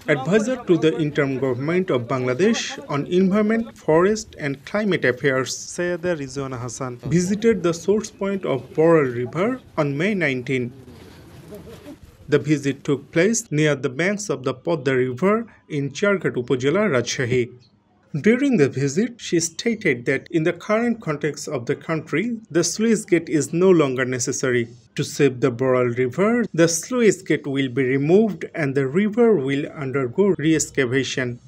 Advisor to the interim government of Bangladesh on Environment, Forest and Climate Affairs, Sayeda Rizwana Hassan, visited the source point of Boral River on May 19. The visit took place near the banks of the Podda River in Charghat Upazila, Rajshahi. During the visit, she stated that in the current context of the country, the sluice gate is no longer necessary. To save the Boral River, the sluice gate will be removed and the river will undergo re-excavation.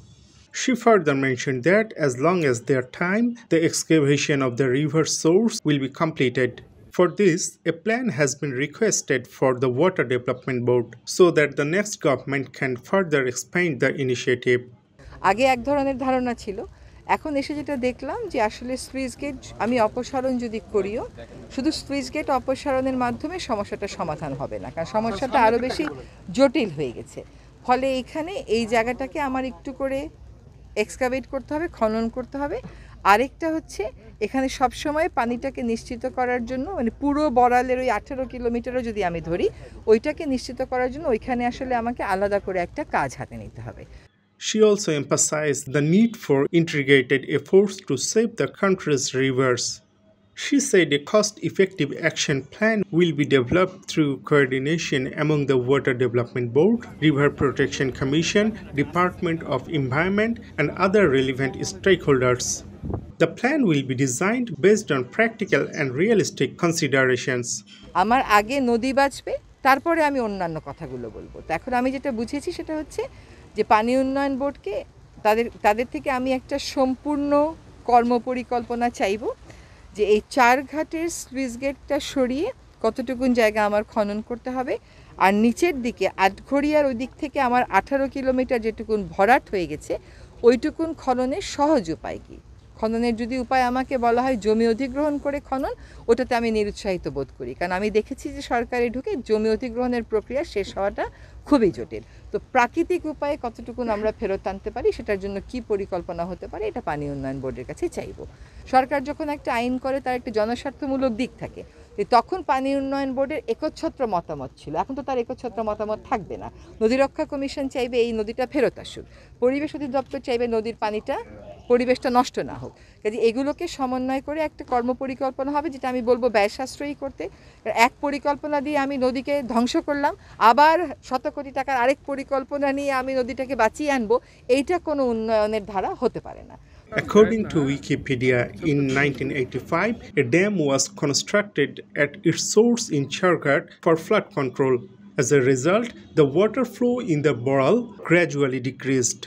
She further mentioned that as long as there time, the excavation of the river source will be completed. For this, a plan has been requested for the Water Development Board so that the next government can further expand the initiative. আগে এক ধরনের ধারণা ছিল, এখন এসে যেটা দেখলাম যে আসলে স্লুইস গেট আমি অপসারণ যদি করিও, শুধু স্লুইস গেট অপসারণের মাধ্যমে সমস্যাটা সমাধান হবে না, কারণ সমস্যাটা আরও বেশি জটিল হয়ে গেছে। ফলে এখানে এই জায়গাটাকে আমার একটু করে এক্সকাভেট করতে হবে, খনন করতে হবে। আরেকটা হচ্ছে এখানে সবসময় পানিটাকে নিশ্চিত করার জন্য, মানে পুরো বড়ালের ওই 18 কিলোমিটারও যদি আমি ধরি, ওইটাকে নিশ্চিত করার জন্য ওইখানে আসলে আমাকে আলাদা করে একটা কাজ হাতে নিতে হবে। She also emphasized the need for integrated efforts to save the country's rivers. She said a cost-effective action plan will be developed through coordination among the Water Development Board, River Protection Commission, Department of Environment, and other relevant stakeholders. The plan will be designed based on practical and realistic considerations. আমার আগে নদী বাঁচবে, তারপরে আমি অন্যান্য কথাগুলো বলবো। তো এখন আমি যেটা বুঝেছি সেটা হচ্ছে যে পানি উন্নয়ন বোর্ডকে তাদের থেকে আমি একটা সম্পূর্ণ কর্মপরিকল্পনা চাইব, যে এই চারঘাটের স্লুইস গেটটা সরিয়ে কতটুকুন জায়গা আমার খনন করতে হবে, আর নিচের দিকে আটঘরিয়ার ওই দিক থেকে আমার 18 কিলোমিটার যেটুকুন ভরাট হয়ে গেছে, ওইটুকুন খননের সহজ উপায় কী। খননের যদি উপায় আমাকে বলা হয় জমি অধিগ্রহণ করে খনন, ওটাতে আমি নিরুৎসাহিত বোধ করি, কারণ আমি দেখেছি যে সরকারে ঢুকে জমি অধিগ্রহণের প্রক্রিয়া শেষ হওয়াটা খুবই জটিল। তো প্রাকৃতিক উপায়ে কতটুকুন আমরা ফেরত আনতে পারি, সেটার জন্য কি পরিকল্পনা হতে পারে, এটা পানি উন্নয়ন বোর্ডের কাছে চাইব। সরকার যখন একটা আইন করে তার একটা জনস্বার্থমূলক দিক থাকে, তখন পানি উন্নয়ন বোর্ডের একচ্ছত্র মতামত ছিল, এখন তো তার একচ্ছত্র মতামত থাকবে না। নদী রক্ষা কমিশন চাইবে এই নদীটা ফেরত আসুক, পরিবেশ অধিদপ্তর চাইবে নদীর পানিটা, পরিবেশটা নষ্ট না হোক। কাজে এগুলোকে সমন্বয় করে একটা কর্মপরিকল্পনা হবে, যেটা আমি বলবো ব্যয় সাশ্রয়ী করতে। এক পরিকল্পনা দিয়ে আমি নদীকে ধ্বংস করলাম, আবার শত কোটি টাকার আরেক পরিকল্পনা নিয়ে আমি নদীটাকে বাঁচিয়ে আনবো, এইটা কোনো উন্নয়নের ধারা হতে পারে না। According to Wikipedia, in 1985, a dam was constructed at its source in Charghat for flood control. As a result, the water flow in the Boral gradually decreased.